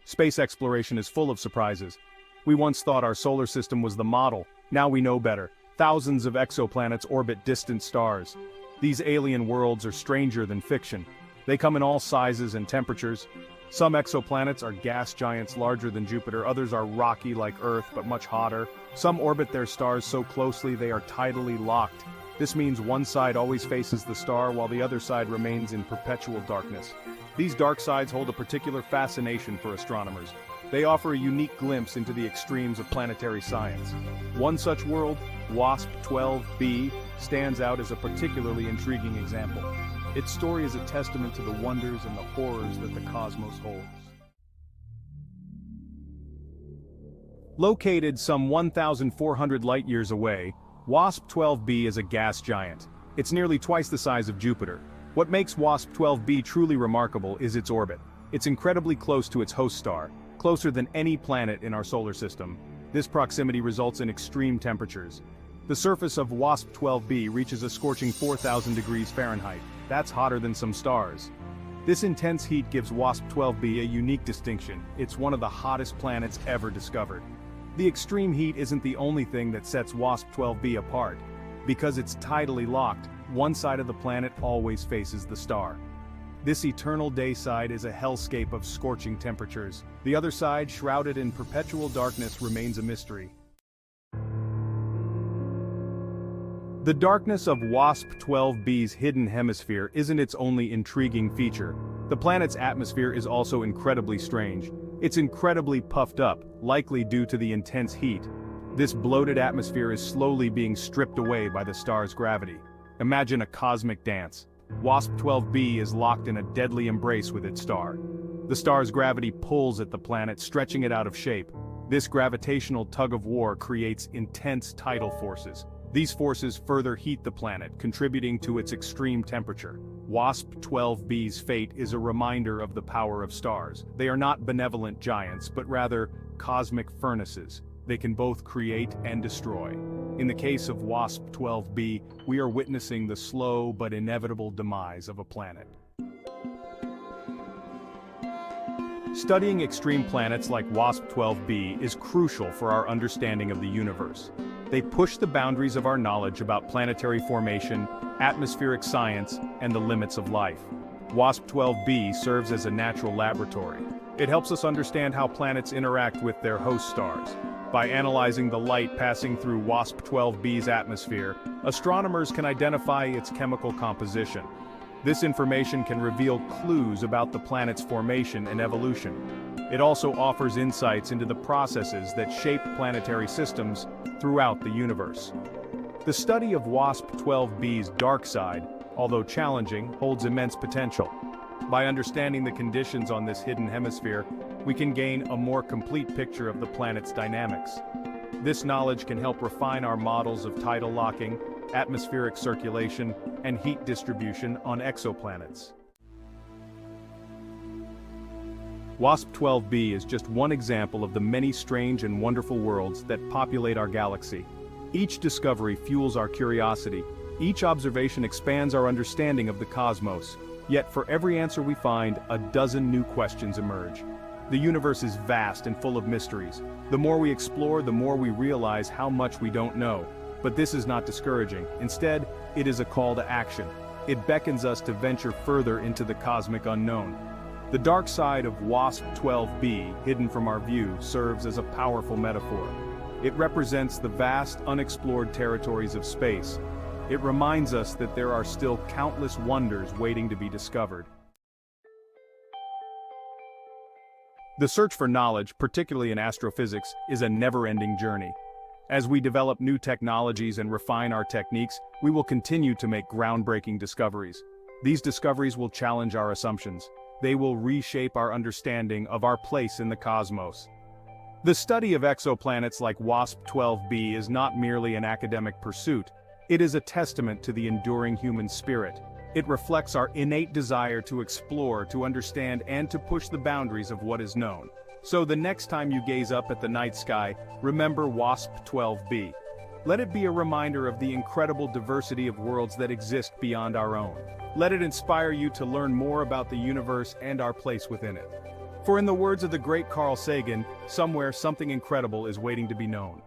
Space exploration is full of surprises. We once thought our solar system was the model, now we know better. Thousands of exoplanets orbit distant stars. These alien worlds are stranger than fiction. They come in all sizes and temperatures. Some exoplanets are gas giants larger than Jupiter, others are rocky like Earth but much hotter. Some orbit their stars so closely they are tidally locked. This means one side always faces the star while the other side remains in perpetual darkness. These dark sides hold a particular fascination for astronomers. They offer a unique glimpse into the extremes of planetary science. One such world, WASP-12b, stands out as a particularly intriguing example. Its story is a testament to the wonders and the horrors that the cosmos holds. Located some 1,400 light-years away, WASP-12b is a gas giant. It's nearly twice the size of Jupiter. What makes WASP-12b truly remarkable is its orbit. It's incredibly close to its host star, closer than any planet in our solar system. This proximity results in extreme temperatures. The surface of WASP-12b reaches a scorching 4,000 degrees Fahrenheit. That's hotter than some stars. This intense heat gives WASP-12b a unique distinction. It's one of the hottest planets ever discovered. The extreme heat isn't the only thing that sets WASP-12b apart. Because it's tidally locked, one side of the planet always faces the star. This eternal day side is a hellscape of scorching temperatures. The other side, shrouded in perpetual darkness, remains a mystery. The darkness of WASP-12b's hidden hemisphere isn't its only intriguing feature. The planet's atmosphere is also incredibly strange. It's incredibly puffed up, likely due to the intense heat. This bloated atmosphere is slowly being stripped away by the star's gravity. Imagine a cosmic dance. WASP-12b is locked in a deadly embrace with its star. The star's gravity pulls at the planet, stretching it out of shape. This gravitational tug-of-war creates intense tidal forces. These forces further heat the planet, contributing to its extreme temperature. WASP-12b's fate is a reminder of the power of stars. They are not benevolent giants, but rather cosmic furnaces. They can both create and destroy. In the case of WASP-12b, we are witnessing the slow but inevitable demise of a planet. Studying extreme planets like WASP-12b is crucial for our understanding of the universe. They push the boundaries of our knowledge about planetary formation, atmospheric science, and the limits of life. WASP-12b serves as a natural laboratory. It helps us understand how planets interact with their host stars. By analyzing the light passing through WASP-12b's atmosphere, astronomers can identify its chemical composition. This information can reveal clues about the planet's formation and evolution. It also offers insights into the processes that shape planetary systems throughout the universe. The study of WASP-12b's dark side, although challenging, holds immense potential. By understanding the conditions on this hidden hemisphere, we can gain a more complete picture of the planet's dynamics. This knowledge can help refine our models of tidal locking, atmospheric circulation, and heat distribution on exoplanets. WASP-12b is just one example of the many strange and wonderful worlds that populate our galaxy. Each discovery fuels our curiosity. Each observation expands our understanding of the cosmos. Yet for every answer we find, a dozen new questions emerge. The universe is vast and full of mysteries. The more we explore, the more we realize how much we don't know. But this is not discouraging. Instead, it is a call to action. It beckons us to venture further into the cosmic unknown. The dark side of WASP-12b, hidden from our view, serves as a powerful metaphor. It represents the vast, unexplored territories of space. It reminds us that there are still countless wonders waiting to be discovered. The search for knowledge, particularly in astrophysics, is a never-ending journey. As we develop new technologies and refine our techniques, we will continue to make groundbreaking discoveries. These discoveries will challenge our assumptions. They will reshape our understanding of our place in the cosmos. The study of exoplanets like WASP-12b is not merely an academic pursuit. It is a testament to the enduring human spirit. It reflects our innate desire to explore, to understand, and to push the boundaries of what is known. So the next time you gaze up at the night sky, remember WASP-12b. Let it be a reminder of the incredible diversity of worlds that exist beyond our own. Let it inspire you to learn more about the universe and our place within it. For in the words of the great Carl Sagan, somewhere something incredible is waiting to be known.